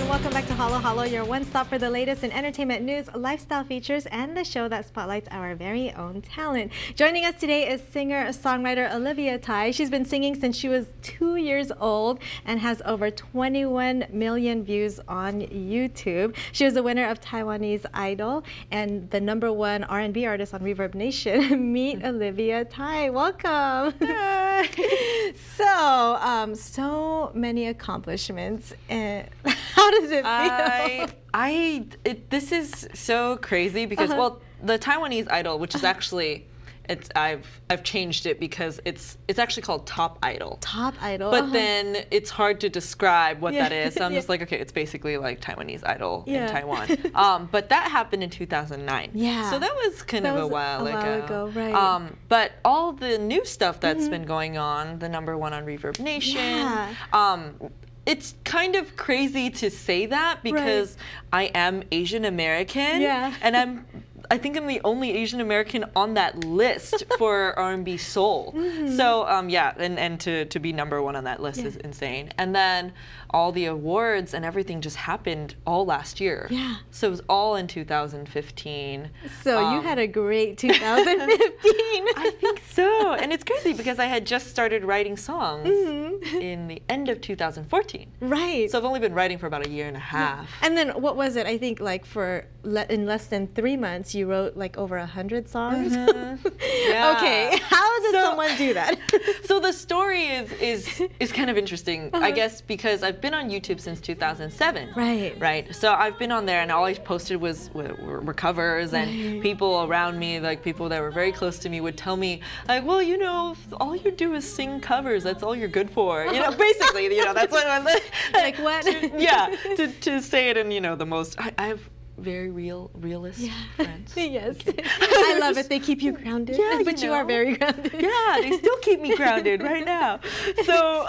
and welcome back to Halo Halo, your one stop for the latest in entertainment news, lifestyle features, and the show that spotlights our very own talent. Joining us today is singer-songwriter Olivia Thai. She's been singing since she was 2 years old and has over 21 million views on YouTube. She was the winner of Taiwanese Idol and the #1 R&B artist on ReverbNation. Meet Olivia Thai. Welcome. Hi. So many accomplishments. How does it feel? This is so crazy because well, the Taiwanese Idol, which is actually, I've changed it because it's actually called Top Idol. Top Idol. But then it's hard to describe what that is. So I'm just like, okay, it's basically like Taiwanese Idol in Taiwan. But that happened in 2009. Yeah. So that was kind of a while ago. Right. But all the new stuff that's been going on, the #1 on ReverbNation. It's kind of crazy to say that because I am Asian American, and I think I'm the only Asian American on that list for R&B soul. So yeah, and to be #1 on that list is insane. And then all the awards and everything just happened all last year. Yeah. So it was all in 2015. So you had a great 2015. I think so. And it's crazy because I had just started writing songs in the end of 2014. Right. So I've only been writing for about a year and a half. And then what was it? I think like in less than 3 months, you wrote like over 100 songs. Yeah. Okay. How did someone do that? So the story is kind of interesting, I guess, because I've been on YouTube since 2007. Right. So I've been on there, and all I posted were covers, and people around me, like people that were very close to me, would tell me, like, well, you know, all you do is sing covers. That's all you're good for. You know, basically, you know, that's what I'm like. What? To say it in, you know, the most. I have very realist friends. Yes. I love it. They keep you grounded. Yeah, but you are very grounded. Yeah, they still keep me grounded right now. So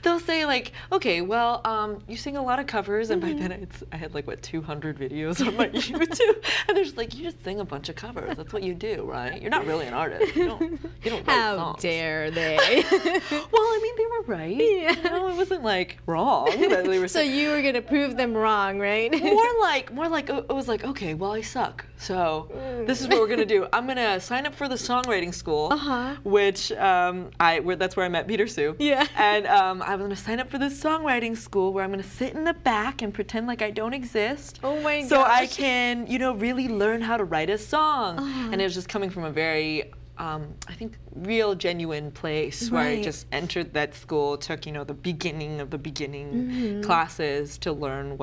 they'll say like, okay, well, you sing a lot of covers, and by then I had like, what, 200 videos on my YouTube, and they're just like, you just sing a bunch of covers. That's what you do, right? You're not really an artist. You don't write songs. How dare they? Well, I mean, they were right. Yeah. You know, it wasn't like wrong. That they were so you were gonna prove them wrong, right? More like it was like, okay, well, I suck. So this is what we're gonna do. I'm gonna sign up for the songwriting school, which that's where I met Peter Sue. Yeah. And I'm gonna sign up for this songwriting school where I'm gonna sit in the back and pretend like I don't exist. Oh my gosh. So I can, you know, really learn how to write a song. And it was just coming from a very I think real genuine place where I just entered that school, took, you know, the beginning of the beginning classes to learn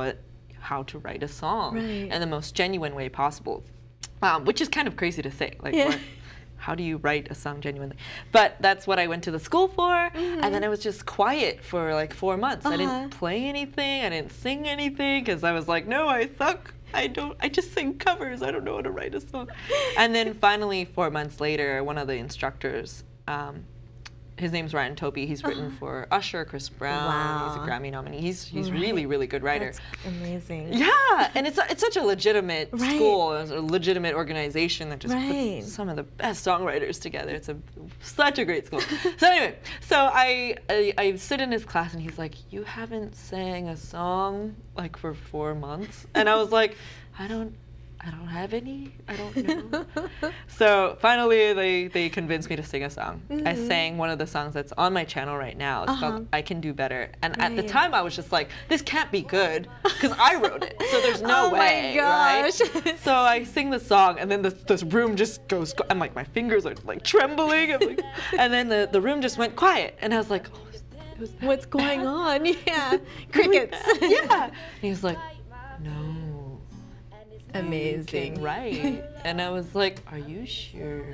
how to write a song in the most genuine way possible, which is kind of crazy to say. Like, how do you write a song genuinely? But that's what I went to the school for, and then I was just quiet for like 4 months. I didn't play anything, I didn't sing anything, because I was like, no, I suck. I just sing covers. I don't know how to write a song. And then finally, 4 months later, one of the instructors, his name's Ryan Topi. He's written for Usher, Chris Brown. He's a Grammy nominee. He's really, really good writer. That's amazing. Yeah, and it's such a legitimate school. It's a legitimate organization that just puts some of the best songwriters together. It's such a great school. So anyway, so I sit in his class, and he's like, "You haven't sang a song like for 4 months," and I was like, I don't have any. I don't know. So finally, they convinced me to sing a song. I sang one of the songs that's on my channel right now. It's called "I Can Do Better." And at the time, I was just like, this can't be good, because I wrote it. So there's no way, right? So I sing the song, and then this room just goes. I'm like, my fingers are like trembling. I'm like, and then the room just went quiet, and I was like, oh, what's going on? Yeah, crickets. Yeah. And he was like, no. Amazing. Right. And I was like, are you sure?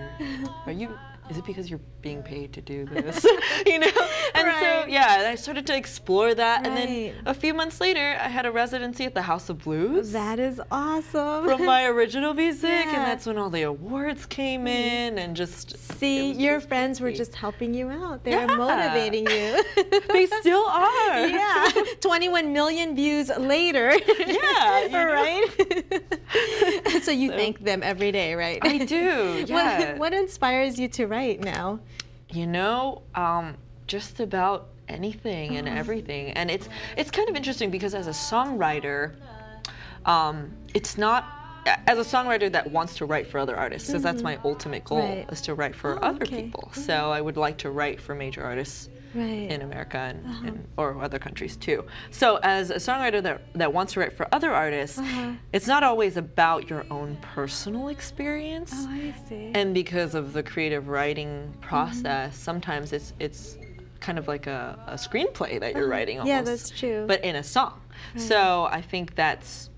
Is it because you're being paid to do this? You know? And so, yeah, I started to explore that. And then a few months later, I had a residency at the House of Blues. That is awesome. From my original music. And that's when all the awards came in, and just... See, your friends were just helping you out. They were motivating you. They still are. Yeah. 21 million views later. Yeah. Right? So you thank them every day, right? I do, yeah. What inspires you to write now? You know, just about anything and everything. And it's kind of interesting because as a songwriter, it's not, as a songwriter that wants to write for other artists, because that's my ultimate goal, is to write for other people. So I would like to write for major artists in America and or other countries too. So as a songwriter that wants to write for other artists, it's not always about your own personal experience. Oh, I see. And because of the creative writing process, sometimes it's kind of like a screenplay that you're writing almost. Yeah, that's true. But in a song. So I think that's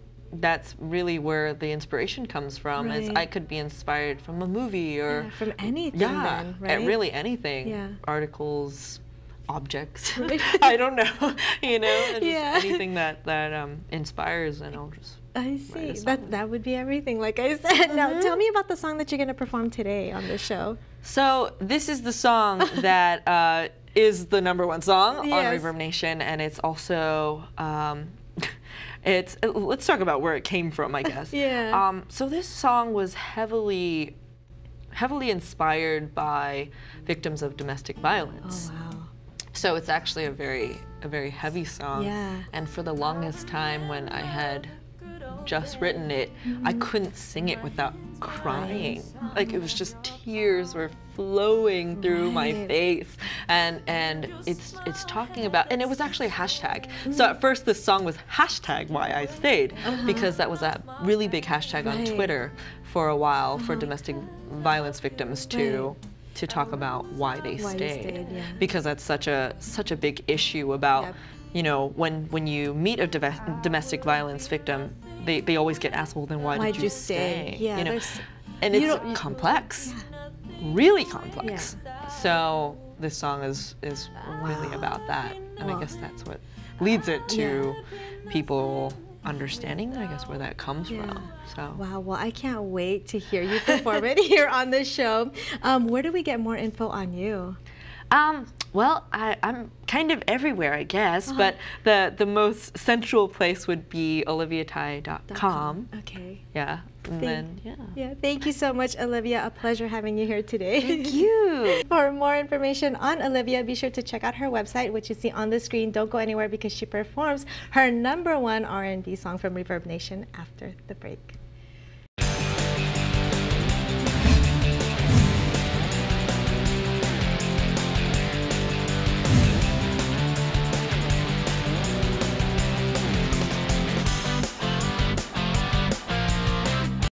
really where the inspiration comes from. Is I could be inspired from a movie or from anything. Then, right? Really anything. Yeah. Articles, objects. I don't know. You know, just anything that inspires, and I'll just. I see. That would be everything, like I said. Now, tell me about the song that you're going to perform today on the show. So this is the song that is the #1 song on ReverbNation, and it's also. Let's talk about where it came from, I guess. So this song was heavily inspired by victims of domestic violence. Oh, wow. So it's actually a very heavy song. And for the longest time when I had just written it, I couldn't sing it without crying. Like, it was just tears were flowing through my face, and it's talking about, and it was actually a hashtag. So at first this song was hashtag Why I Stayed, because that was a really big hashtag on Twitter for a while for domestic violence victims to talk about why they stayed, because that's such a big issue about you know, when you meet a domestic violence victim, they always get asked, well, then why did you stay? You know, and it's complex, really complex. So this song is really about that, and I guess that's what leads it to people understanding, I guess, where that comes from. So wow, well, I can't wait to hear you perform it here on the show. Where do we get more info on you? Well, I'm kind of everywhere, I guess, but the most central place would be oliviathai.com. Okay. Yeah. And then, thank you so much, Olivia. A pleasure having you here today. Thank you. For more information on Olivia, be sure to check out her website, which you see on the screen. Don't go anywhere because she performs her #1 R&B song from ReverbNation after the break.